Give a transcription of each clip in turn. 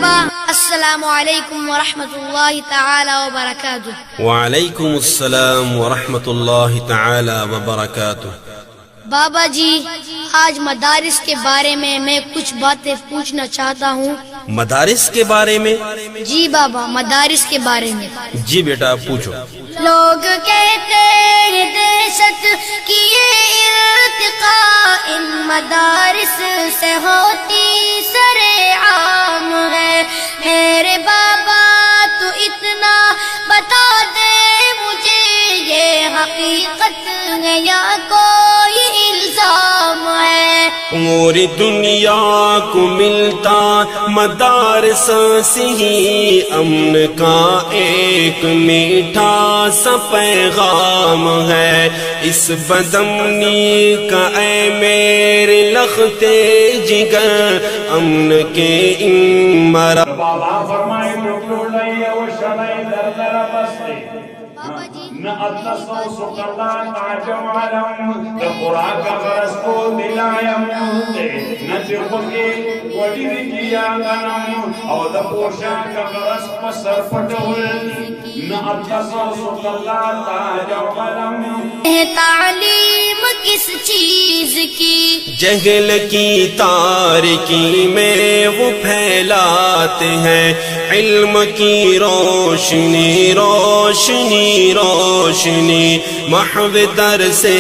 السلام علیکم ورحمۃ اللہ تعالی وبرکاتہ۔ وعلیکم السلام ورحمۃ اللہ تعالی وبرکاتہ۔ بابا جی، آج مدارس کے بارے میں کچھ باتیں پوچھنا چاہتا ہوں۔ مدارس کے بارے میں؟ جی بابا، مدارس کے بارے میں۔ جی بیٹا پوچھو۔ لوگ کہتے ہیں دہشت کی یہ ارتقاء ان مدارس سے ہوتی سر عام ہے۔ میرے بابا تو اتنا بتا دے مجھے، یہ حقیقت ہے یا کوئی الزام ہے؟ پوری دنیا کو ملتا مدارس سے ہی امن کا ایک میٹھا سا پیغام ہے۔ اس بدامنی کا اے میرے لختے جگر امن کے ان مرا بابا فرمائے نہ اتسو سکردان عجم علم قرآن کا غرص کو دلائم نہ چرخوکی وڈی رکیا غنم او دا پوشا کا غرص پسر پٹول نہ اتسو سکردان عجم علم۔ تعلیم کس چیز کی؟ جہل کی تاریکی میں وہ پھیلاتے ہیں علم کی روشنی روشنی روشنی۔ محو در سے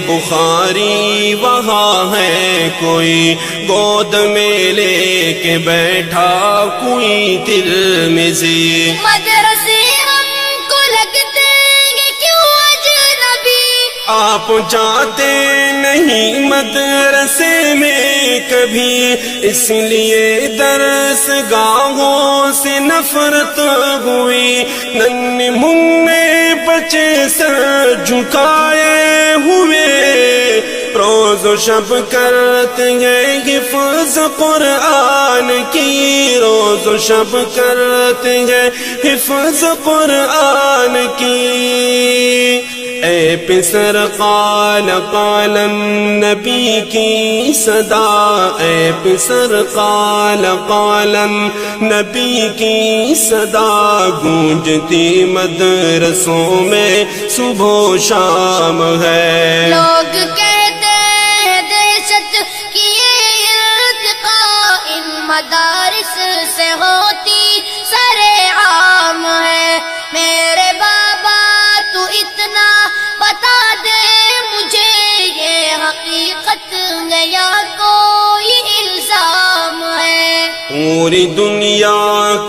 بخاری وہاں ہے کوئی، گود میں لے کے بیٹھا کوئی ترمذی۔ مدرسے ہم کو لگتے ہیں کیوں اجنبی؟ آپ جاتے نہیں مدرسے میں کبھی، اس لیے درس گاہوں سے نفرت ہوئی۔ ننھے منھے بچے سر جھکائے ہوئے روز و شب کرتے ہیں حفظ قرآن کی، روز و شب کرتے ہیں حفظ قرآن کی۔ اے پسر قال قال النبی کی صدا، اے پسر قال قال النبی کی صدا گونجتی مدرسوں میں صبح و شام ہے۔ لوگ کہتے ہیں دہشت کی یہ ارتقاء ان مدارس سے ہوتی سر عام ہے۔ میرے بابا تو اتنا بتا دے مجھے، یہ حقیقت ہے یا کوئی الزام ہے؟ پوری دنیا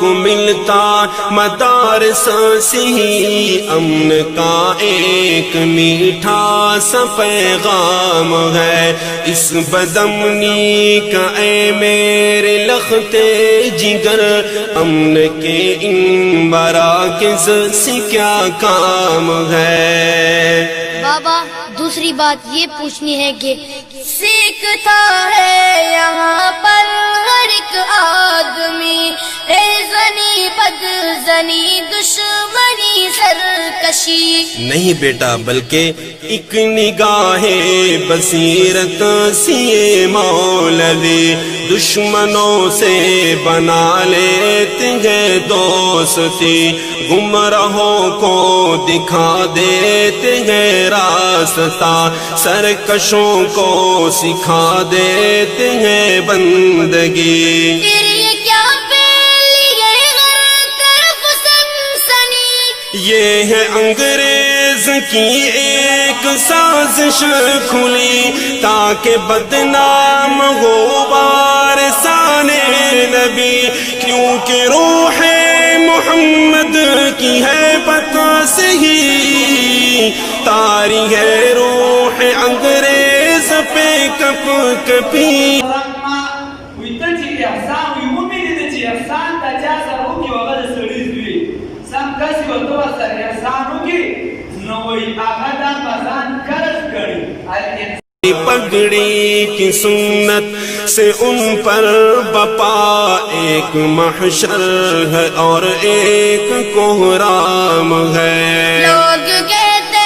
کو ملتا مدارس سے ہی امن کا ایک میٹھا سا پیغام ہے۔ اس بدامنی کا اے میرے لختے جگر امن کے ان مراکز سے کیا کام ہے؟ بابا دوسری بات یہ پوچھنی ہے کہ سیکھتا ہے یہاں پر ہر ایک آدمی ریزنی بدزنی دشمنی سرکشی؟ نہیں بیٹا، بلکہ ایک نگاہ بصیرت سی مولوی دشمنوں سے بنا لیتے ہیں دوستی، گمراہوں کو دکھا دیتے ہیں راستہ، سرکشوں کو سکھا دیتے ہیں بندگی۔ پھر یہ کیا پھیلی ہے ہر طرف سنسنی؟ یہ ہے انگریز کی ایک سازش کھلی تاکہ بدنام ہو وارثان نبی، کیونکہ روح محمد کی ہے پتہ سے ہی تاری ہے روح انگریز پہ کپ کپی۔ پگڑی کی سنت سے ان پر بپا ایک محشر ہے اور ایک کوہرام ہے۔ لوگ کہتے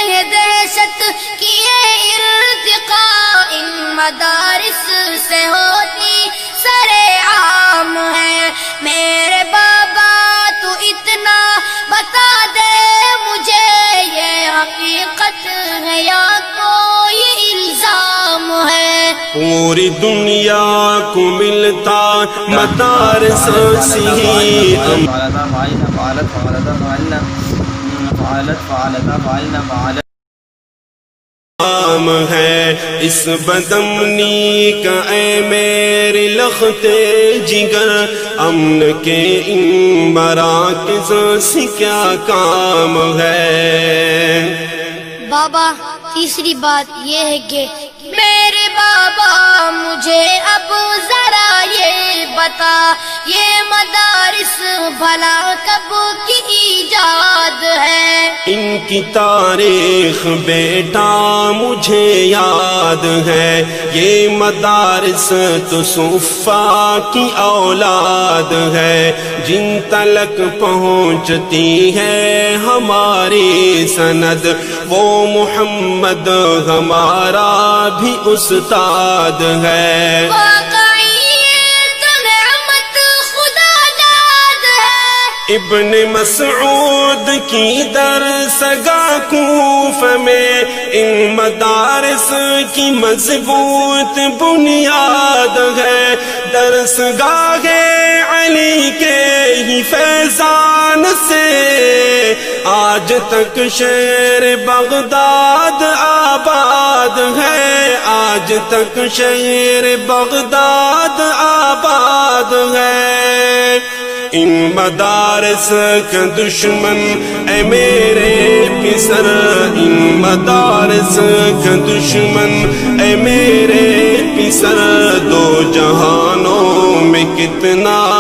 ہیں دہشت کی یہ ارتقاء ان مدارس سے ہوتی سر عام کام ہے میرے بابا تو اتنا بتا دے مجھے یہ حقیقت ہے یا کوئی الزام ہے پوری دنیا کو ملتا مدارس سے کام ہے اس بدمنی کا اے میرے لختے جگر امن کے ان مراکز سے کیا کام ہے بابا تیسری بات یہ ہے کہ میرے بابا مجھے اب ذرا یہ بتا یہ مدارس بھلا کب کی ایجاد ہے ان کی تاریخ بیٹا مجھے یاد ہے یہ مدارس تو صفا کی اولاد ہے جن تلک پہنچتی ہے ہماری سند وہ محمد ہمارا بھی استاد ہے ابن مسعود کی درسگاہ کوفہ میں ان مدارس کی مضبوط بنیاد ہے درسگاہ علی کے ہی فیضان سے آج تک شہر بغداد آباد ہے آج تک شہر بغداد آباد ہے ان مدارس کا دشمن اے میرے پسر ان مدارس کا دشمن اے میرے پسر دو جہانوں میں کتنا